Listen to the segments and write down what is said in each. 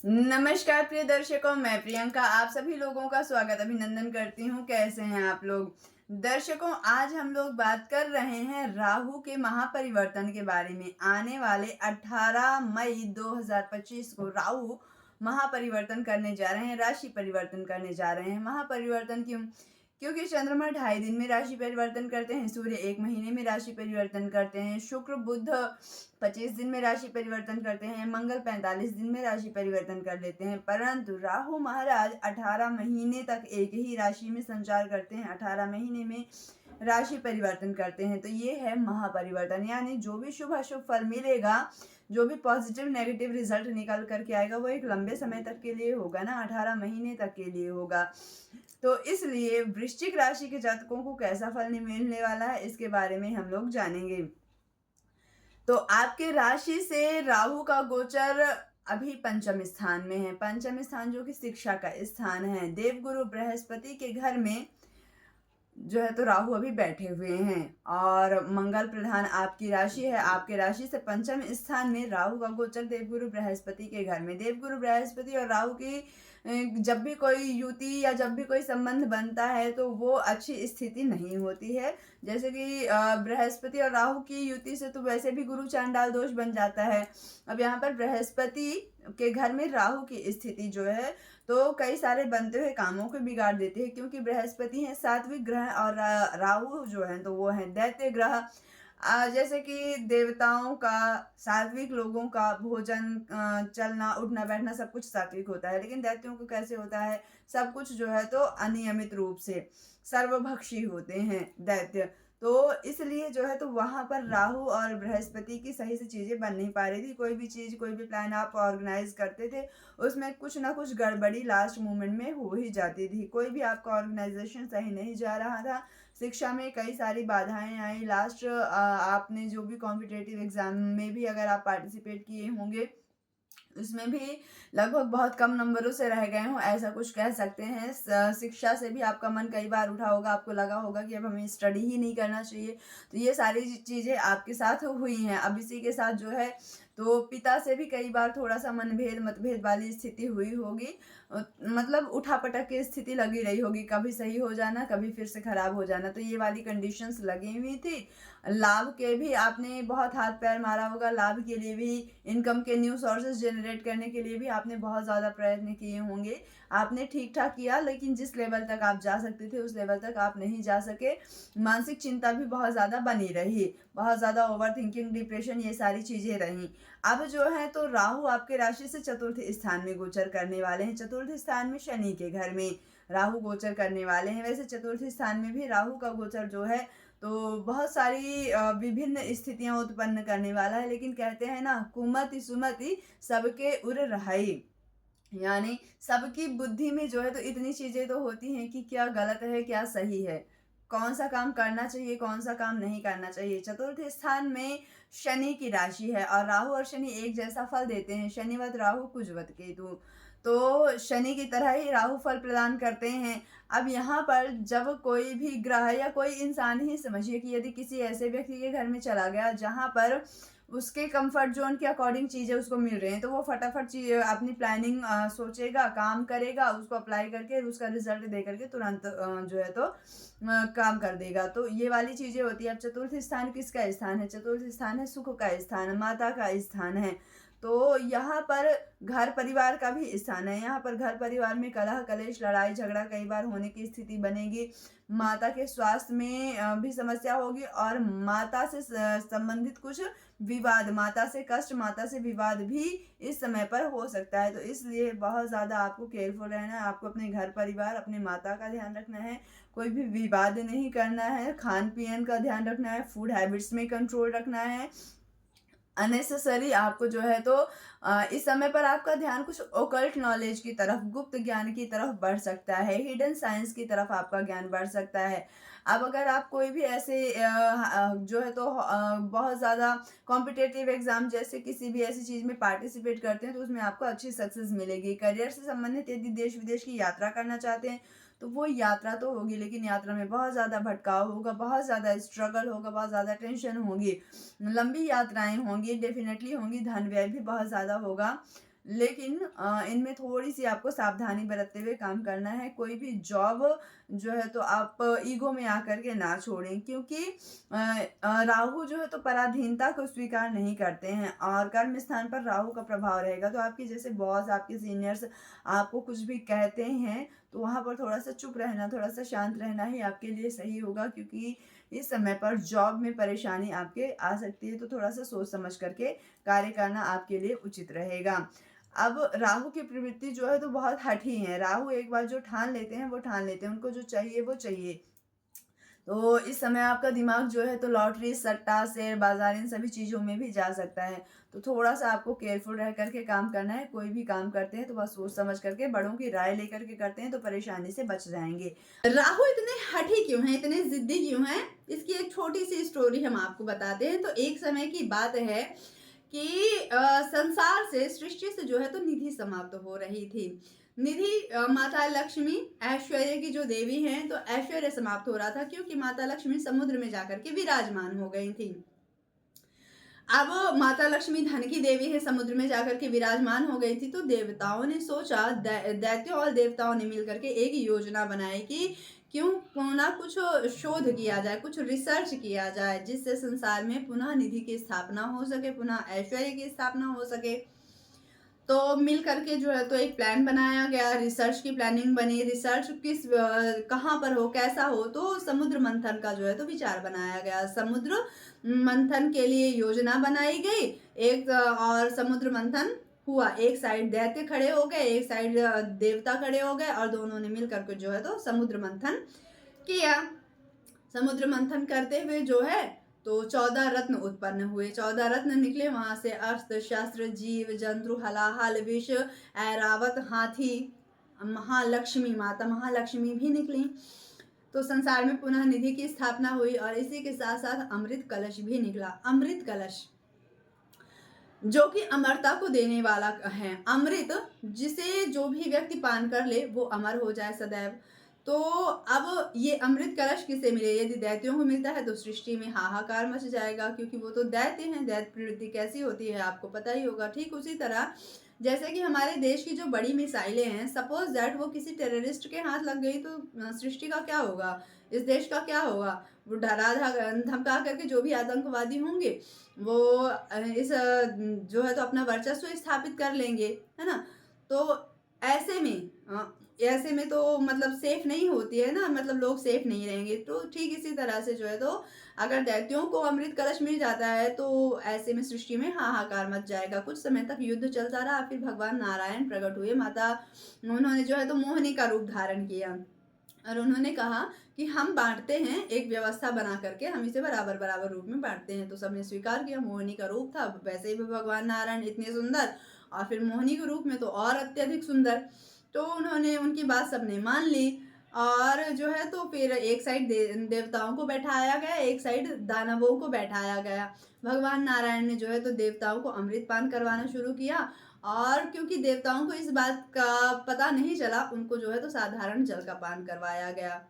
नमस्कार प्रिय दर्शकों, मैं प्रियंका आप सभी लोगों का स्वागत अभिनंदन करती हूँ। कैसे हैं आप लोग? दर्शकों, आज हम लोग बात कर रहे हैं राहु के महापरिवर्तन के बारे में। आने वाले 18 मई 2025 को राहु महापरिवर्तन करने जा रहे हैं, राशि परिवर्तन करने जा रहे हैं। महापरिवर्तन क्यों? क्योंकि चंद्रमा 2.5 दिन में राशि परिवर्तन करते हैं, सूर्य 1 महीने में राशि परिवर्तन करते हैं, शुक्र बुध 25 दिन में राशि परिवर्तन करते हैं, मंगल 45 दिन में राशि परिवर्तन कर लेते हैं। परंतु राहु महाराज 18 महीने तक एक ही राशि में संचार करते हैं, 18 महीने में राशि परिवर्तन करते हैं। तो ये है महापरिवर्तन, यानी जो भी शुभ अशुभ फल मिलेगा, जो भी पॉजिटिव नेगेटिव रिजल्ट निकल करके आएगा, वो एक लंबे समय तक के लिए होगा ना, 18 महीने तक के लिए होगा। तो इसलिए वृश्चिक राशि के जातकों को कैसा फल मिलने वाला है, इसके बारे में हम लोग जानेंगे। तो आपके राशि से राहु का गोचर अभी पंचम स्थान में है। पंचम स्थान जो कि शिक्षा का स्थान है। देवगुरु बृहस्पति के घर में जो है तो राहु अभी बैठे हुए हैं और मंगल प्रधान आपकी राशि है। आपके राशि से पंचम स्थान में राहु का गोचर देवगुरु बृहस्पति के घर में। देवगुरु बृहस्पति और राहु की जब भी कोई युति या जब भी कोई संबंध बनता है तो वो अच्छी स्थिति नहीं होती है। जैसे कि बृहस्पति और राहु की युति से तो वैसे भी गुरु चांडाल दोष बन जाता है। अब यहाँ पर बृहस्पति के घर में राहु की स्थिति जो है तो कई सारे बनते हुए कामों को बिगाड़ देते हैं, क्योंकि बृहस्पति है सात्विक ग्रह और राहु जो है तो वो है दैत्य ग्रह। जैसे कि देवताओं का, सात्विक लोगों का भोजन, चलना उठना बैठना सब कुछ सात्विक होता है, लेकिन दैत्यों को कैसे होता है, सब कुछ जो है तो अनियमित रूप से सर्वभक्षी होते हैं दैत्य। तो इसलिए जो है तो वहां पर राहु और बृहस्पति की सही से चीजें बन नहीं पा रही थी। कोई भी चीज, कोई भी प्लान आप ऑर्गेनाइज करते थे उसमें कुछ ना कुछ गड़बड़ी लास्ट मोमेंट में हो ही जाती थी। कोई भी आपका ऑर्गेनाइजेशन सही नहीं जा रहा था। शिक्षा में कई सारी बाधाएं आई। लास्ट आपने जो भी कॉम्पिटेटिव एग्जाम में भी अगर आप पार्टिसिपेट किए होंगे उसमें भी लगभग बहुत कम नंबरों से रह गए हों, ऐसा कुछ कह सकते हैं। शिक्षा से भी आपका मन कई बार उठा होगा, आपको लगा होगा कि अब हमें स्टडी ही नहीं करना चाहिए। तो ये सारी चीज़ें आपके साथ हुई हैं। अब इसी के साथ जो है तो पिता से भी कई बार थोड़ा सा मनभेद मतभेद वाली स्थिति हुई होगी। मतलब उठापटक की स्थिति लगी रही होगी, कभी सही हो जाना, कभी फिर से खराब हो जाना। तो ये वाली कंडीशंस लगी हुई थी। लाभ के भी आपने बहुत हाथ पैर मारा होगा, लाभ के लिए भी, इनकम के न्यू सोर्सेज जनरेट करने के लिए भी आपने बहुत ज़्यादा प्रयत्न किए होंगे। आपने ठीक ठाक किया, लेकिन जिस लेवल तक आप जा सकते थे उस लेवल तक आप नहीं जा सके। मानसिक चिंता भी बहुत ज़्यादा बनी रही, बहुत ज़्यादा ओवर थिंकिंग, डिप्रेशन, ये सारी चीज़ें रहीं। अब जो है तो राहु आपके राशि से चतुर्थ स्थान में गोचर करने वाले हैं। चतुर्थ स्थान में शनि के घर में राहु गोचर करने वाले हैं। वैसे चतुर्थ स्थान में भी राहु का गोचर जो है तो बहुत सारी विभिन्न स्थितियां उत्पन्न करने वाला है। लेकिन कहते हैं ना, कुमति सुमति सबके उर रहाई, यानी सबकी बुद्धि में जो है तो इतनी चीजें तो होती हैं कि क्या गलत है क्या सही है, कौन सा काम करना चाहिए कौन सा काम नहीं करना चाहिए। चतुर्थ स्थान में शनि की राशि है और राहु और शनि एक जैसा फल देते हैं। शनिवत राहु कुजवत केतु, तो शनि की तरह ही राहु फल प्रदान करते हैं। अब यहाँ पर जब कोई भी ग्रह या कोई इंसान ही समझिए कि यदि किसी ऐसे व्यक्ति के घर में चला गया जहाँ पर उसके कंफर्ट जोन के अकॉर्डिंग चीज़ें उसको मिल रही हैं, तो वो फटाफट चीज अपनी प्लानिंग सोचेगा, काम करेगा, उसको अप्लाई करके उसका रिजल्ट दे करके तुरंत जो है तो काम कर देगा। तो ये वाली चीज़ें होती है। अब चतुर्थ स्थान किसका स्थान है? चतुर्थ स्थान है सुख का स्थान, माता का स्थान है। तो यहाँ पर घर परिवार का भी स्थान है। यहाँ पर घर परिवार में कलह कलेश लड़ाई झगड़ा कई बार होने की स्थिति बनेगी। माता के स्वास्थ्य में भी समस्या होगी और माता से संबंधित कुछ विवाद, माता से कष्ट, माता से विवाद भी इस समय पर हो सकता है। तो इसलिए बहुत ज़्यादा आपको केयरफुल रहना है। आपको अपने घर परिवार, अपने माता का ध्यान रखना है, कोई भी विवाद नहीं करना है, खान पीन का ध्यान रखना है, फूड हैबिट्स में कंट्रोल रखना है। अनेसेसरी आपको जो है तो इस समय पर आपका ध्यान कुछ ओकल्ट नॉलेज की तरफ, गुप्त ज्ञान की तरफ बढ़ सकता है, हिडन साइंस की तरफ आपका ज्ञान बढ़ सकता है। अब अगर आप कोई भी ऐसे जो है तो बहुत ज़्यादा कॉम्पिटेटिव एग्जाम जैसे किसी भी ऐसी चीज़ में पार्टिसिपेट करते हैं तो उसमें आपको अच्छी सक्सेस मिलेगी। करियर से संबंधित यदि देश विदेश की यात्रा करना चाहते हैं तो वो यात्रा तो होगी, लेकिन यात्रा में बहुत ज़्यादा भटकाव होगा, बहुत ज़्यादा स्ट्रगल होगा, बहुत ज़्यादा टेंशन होगी, लंबी यात्राएं होंगी, डेफिनेटली होंगी, धन व्यय भी बहुत ज़्यादा होगा। लेकिन इनमें थोड़ी-सी आपको सावधानी बरतते हुए काम करना है। कोई भी जॉब जो है तो आप ईगो में आकर के ना छोड़ें, क्योंकि राहु जो है तो पराधीनता को स्वीकार नहीं करते हैं और कर्म स्थान पर राहु का प्रभाव रहेगा। तो आपके जैसे बॉस, आपके सीनियर्स आपको कुछ भी कहते हैं, तो वहाँ पर थोड़ा-सा चुप रहना, थोड़ा-सा शांत रहना ही आपके लिए सही होगा, क्योंकि इस समय पर जॉब में परेशानी आपके आ सकती है। तो थोड़ा-सा सोच समझ करके कार्य करना आपके लिए उचित रहेगा। अब राहु की प्रवृत्ति जो है तो बहुत हठी है। राहु एक बार जो ठान लेते हैं, वो ठान लेते हैं। उनको जो चाहिए, वो चाहिए। तो इस समय आपका दिमाग जो है तो लॉटरी, सट्टा, शेयर बाज़ार इन सभी चीज़ों में भी जा सकता है। तो थोड़ा-सा आपको केयरफुल रह कर के काम करना है। कोई भी काम करते हैं तो बस सोच समझ करके, बड़ों की राय लेकर के करते हैं तो परेशानी से बच जाएँगे। राहु इतने हठी क्यों हैं, इतने ज़िद्दी क्यों हैं? इसकी एक छोटी-सी स्टोरी हम आपको बताते हैं। तो एक समय की बात है कि संसार से, सृष्टि से जो है तो निधि समाप्त हो रही थी। निधि माता लक्ष्मी, ऐश्वर्य की जो देवी हैं, तो ऐश्वर्य समाप्त हो रहा था, क्योंकि माता लक्ष्मी समुद्र में जाकर के विराजमान हो गई थी। अब माता लक्ष्मी धन की देवी है, समुद्र में जाकर के विराजमान हो गई थी। तो देवताओं ने सोचा, दैत्यों और देवताओं ने मिलकर के एक योजना बनाई कि क्यों ना कुछ शोध किया जाए, कुछ रिसर्च किया जाए, जिससे संसार में पुनः निधि की स्थापना हो सके, पुनः ऐश्वर्य की स्थापना हो सके। तो मिल करके जो है तो एक प्लान बनाया गया, रिसर्च की प्लानिंग बनी। रिसर्च कहाँ पर हो, कैसा हो, तो समुद्र मंथन का जो है तो विचार बनाया गया। समुद्र मंथन के लिए योजना बनाई गई। और समुद्र मंथन हुआ। एक साइड दैत्य खड़े हो गए, एक साइड देवता खड़े हो गए, और दोनों ने मिल करके जो है तो समुद्र मंथन किया। समुद्र मंथन करते हुए जो है तो 14 रत्न उत्पन्न हुए। 14 रत्न निकले। वहां से अस्त्र शस्त्र, जीव जंतु, हलाहल, विष, ऐरावत, हाथी, महालक्ष्मी, माता महालक्ष्मी भी निकली। तो संसार में पुनः निधि की स्थापना हुई, और इसी के साथ साथ अमृत कलश भी निकला। अमृत कलश जो कि अमरता को देने वाला है। अमृत जिसे जो भी व्यक्ति पान कर ले, वो अमर हो जाए सदैव। तो अब ये अमृत कलश किसे मिले? यदि दैत्यों को मिलता है तो सृष्टि में हाहाकार मच जाएगा, क्योंकि वो तो दैत्य हैं। दैत्य प्रवृत्ति कैसी होती है आपको पता ही होगा। ठीक उसी तरह जैसे कि हमारे देश की जो बड़ी मिसाइलें हैं, सपोज दैट वो किसी टेररिस्ट के हाथ लग गई, तो सृष्टि का क्या होगा, इस देश का क्या होगा? वो डरा धमका करके जो भी आतंकवादी होंगे, वो जो है तो अपना वर्चस्व स्थापित कर लेंगे, है ना? तो ऐसे में ऐसे में तो मतलब सेफ नहीं होती है ना, मतलब लोग सेफ नहीं रहेंगे। तो ठीक इसी तरह से जो है तो अगर दैत्यों को अमृत कलश मिल जाता है, तो ऐसे में सृष्टि में हाहाकार मच जाएगा। कुछ समय तक युद्ध चलता रहा, फिर भगवान नारायण प्रकट हुए। उन्होंने जो है तो मोहिनी का रूप धारण किया, और उन्होंने कहा कि हम बाँटते हैं, एक व्यवस्था बना करके हम इसे बराबर-बराबर रूप में बाँटते हैं। तो सबने स्वीकार किया। मोहिनी का रूप था, वैसे ही भगवान नारायण इतने सुंदर, और फिर मोहिनी के रूप में तो और अत्यधिक सुंदर। तो उन्होंने उनकी बात सबने मान ली, और जो है तो फिर एक साइड देवताओं को बैठाया गया, एक साइड दानवों को बैठाया गया। भगवान नारायण ने जो है तो देवताओं को अमृत पान करवाना शुरू किया, और क्योंकि देवताओं को इस बात का पता नहीं चला, उनको जो है तो साधारण जल का पान करवाया गया,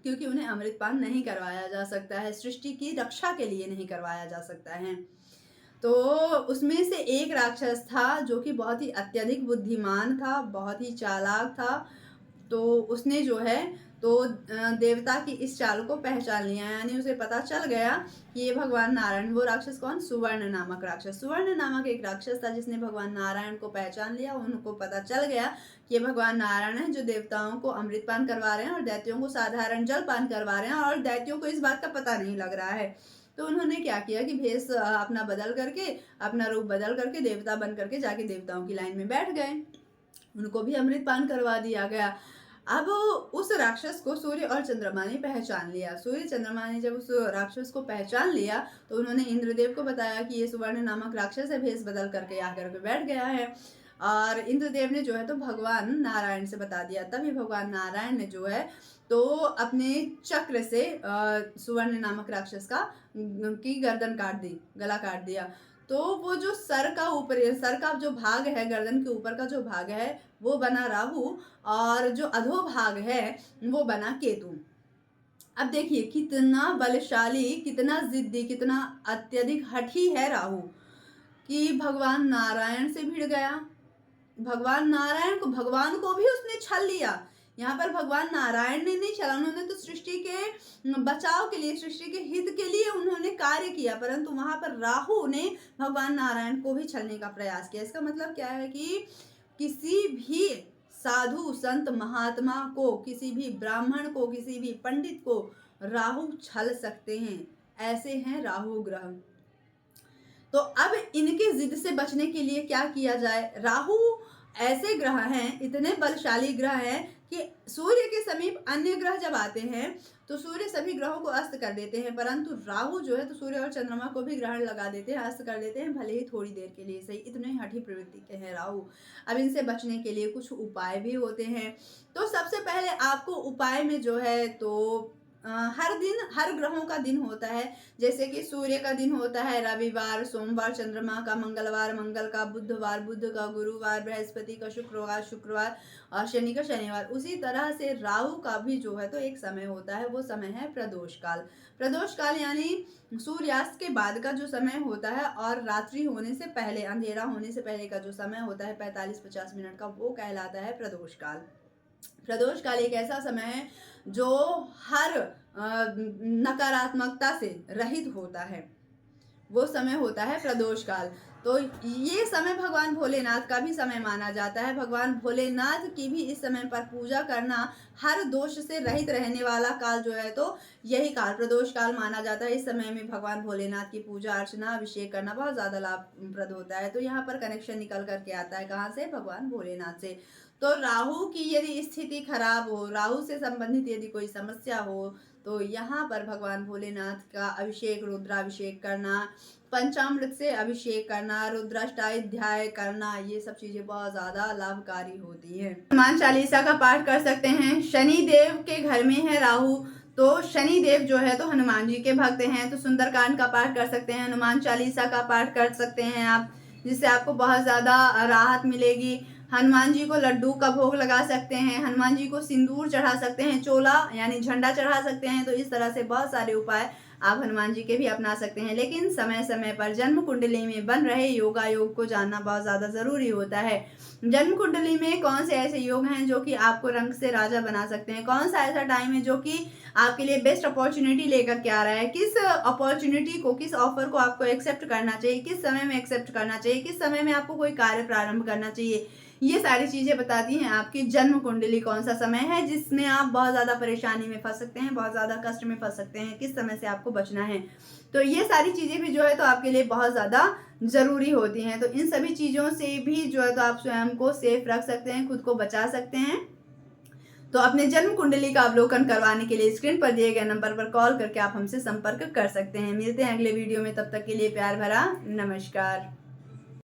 क्योंकि उन्हें अमृत पान नहीं करवाया जा सकता है, सृष्टि की रक्षा के लिए नहीं करवाया जा सकता है। तो उसमें से एक राक्षस था जो कि बहुत ही अत्यधिक बुद्धिमान था, बहुत ही चालाक था। तो उसने जो है तो देवता की इस चाल को पहचान लिया, यानी उसे पता चल गया कि ये भगवान नारायण, वो राक्षस कौन? सुवर्ण नामक राक्षस। सुवर्ण नामक एक राक्षस था जिसने भगवान नारायण को पहचान लिया। उनको पता चल गया कि ये भगवान नारायण है जो देवताओं को अमृत पान करवा रहे हैं और दैत्यों को साधारण जल पान करवा रहे हैं, और दैत्यों को इस बात का पता नहीं लग रहा है। तो उन्होंने क्या किया कि भेष अपना बदल करके, अपना रूप बदल करके देवता बन करके जाके देवताओं की लाइन में बैठ गए। उनको भी अमृत पान करवा दिया गया। अब उस राक्षस को सूर्य और चंद्रमा ने पहचान लिया। सूर्य चंद्रमा ने जब उस राक्षस को पहचान लिया, तो उन्होंने इंद्रदेव को बताया कि ये सुवर्ण नामक राक्षस है, भेष बदल करके आकर के बैठ गया है। और इंद्रदेव ने जो है तो भगवान नारायण से बता दिया। तभी भगवान नारायण ने जो है तो अपने चक्र से सुवर्ण नामक राक्षस की गर्दन काट दी, गला काट दिया। तो वो जो सर का जो भाग है, गर्दन के ऊपर का जो भाग है, वो बना राहु, और जो अधोभाग है वो बना केतु। अब देखिए कितना बलशाली, कितना जिद्दी, कितना अत्यधिक हठी है राहु, कि भगवान नारायण से भिड़ गया, भगवान नारायण को, भगवान को भी उसने छल लिया। यहाँ पर भगवान नारायण ने नहीं छला, उन्होंने तो सृष्टि के बचाव के लिए, सृष्टि के हित के लिए उन्होंने कार्य किया, परंतु वहां पर राहु ने भगवान नारायण को भी छलने का प्रयास किया। इसका मतलब क्या है कि किसी भी साधु संत महात्मा को, किसी भी ब्राह्मण को, किसी भी पंडित को राहु छल सकते हैं। ऐसे हैं राहु ग्रह। तो अब इनके जिद से बचने के लिए क्या किया जाए? राहु ऐसे ग्रह हैं, इतने बलशाली ग्रह हैं कि सूर्य के समीप अन्य ग्रह जब आते हैं तो सूर्य सभी ग्रहों को अस्त कर देते हैं, परंतु राहु जो है तो सूर्य और चंद्रमा को भी ग्रहण लगा देते हैं, अस्त कर देते हैं, भले ही थोड़ी देर के लिए सही। इतने हठी प्रवृत्ति के हैं राहु। अब इनसे बचने के लिए कुछ उपाय भी होते हैं। तो सबसे पहले आपको उपाय में जो है तो हर दिन, हर ग्रहों का दिन होता है। जैसे कि सूर्य का दिन होता है रविवार, सोमवार चंद्रमा का, मंगलवार मंगल का, बुधवार बुध का, गुरुवार बृहस्पति का, शुक्रवार शुक्रवार और शनि का शनिवार। उसी तरह से राहु का भी जो है तो एक समय होता है, वो समय है प्रदोष काल। प्रदोष काल यानी सूर्यास्त के बाद का जो समय होता है और रात्रि होने से पहले, अंधेरा होने से पहले का जो समय होता है 45-50 मिनट का, वो कहलाता है प्रदोष काल। प्रदोष काल एक ऐसा समय है जो हर नकारात्मकता से रहित होता है, वो समय होता है प्रदोष काल। तो ये समय भगवान भोलेनाथ का भी समय माना जाता है। भगवान भोलेनाथ की भी इस समय पर पूजा करना, हर दोष से रहित रहने वाला काल जो है तो यही काल प्रदोष काल माना जाता है। इस समय में भगवान भोलेनाथ की पूजा अर्चना, अभिषेक करना बहुत ज़्यादा लाभप्रद होता है। तो यहाँ पर कनेक्शन निकल करके आता है कहाँ से? भगवान भोलेनाथ से। तो राहु की यदि स्थिति खराब हो, राहु से संबंधित यदि कोई समस्या हो, तो यहाँ पर भगवान भोलेनाथ का अभिषेक, रुद्राभिषेक करना, पंचामृत से अभिषेक करना, रुद्राष्टाध्याय करना, ये सब चीजें बहुत ज्यादा लाभकारी होती है। हनुमान चालीसा का पाठ कर सकते हैं। शनि देव के घर में है राहु, तो शनि देव जो है तो हनुमान जी के भक्त हैं, तो सुंदरकांड का पाठ कर सकते हैं, हनुमान चालीसा का पाठ कर सकते हैं आप, जिससे आपको बहुत ज्यादा राहत मिलेगी। हनुमान जी को लड्डू का भोग लगा सकते हैं, हनुमान जी को सिंदूर चढ़ा सकते हैं, चोला यानी झंडा चढ़ा सकते हैं। तो इस तरह से बहुत सारे उपाय आप हनुमान जी के भी अपना सकते हैं। लेकिन समय समय पर जन्म कुंडली में बन रहे योगायोग को जानना बहुत ज़्यादा ज़रूरी होता है। जन्म कुंडली में कौन से ऐसे योग हैं जो कि आपको रंग से राजा बना सकते हैं, कौन सा ऐसा टाइम है जो कि आपके लिए बेस्ट अपॉर्चुनिटी लेकर के आ रहा है, किस अपॉर्चुनिटी को, किस ऑफर को आपको एक्सेप्ट करना चाहिए, किस समय में एक्सेप्ट करना चाहिए, किस समय में आपको कोई कार्य प्रारंभ करना चाहिए, ये सारी चीजें बताती हैं आपकी जन्म कुंडली। कौन सा समय है जिसमें आप बहुत ज्यादा परेशानी में फंस सकते हैं, बहुत ज्यादा कष्ट में फंस सकते हैं, किस समय से आपको बचना है। तो ये सारी चीजें भी जो है तो आपके लिए बहुत ज्यादा जरूरी होती हैं। तो इन सभी चीजों से भी जो है तो आप स्वयं को सेफ रख सकते हैं, खुद को बचा सकते हैं। तो अपने जन्म कुंडली का अवलोकन करवाने के लिए स्क्रीन पर दिए गए नंबर पर कॉल करके आप हमसे संपर्क कर सकते हैं। मिलते हैं अगले वीडियो में, तब तक के लिए प्यार भरा नमस्कार।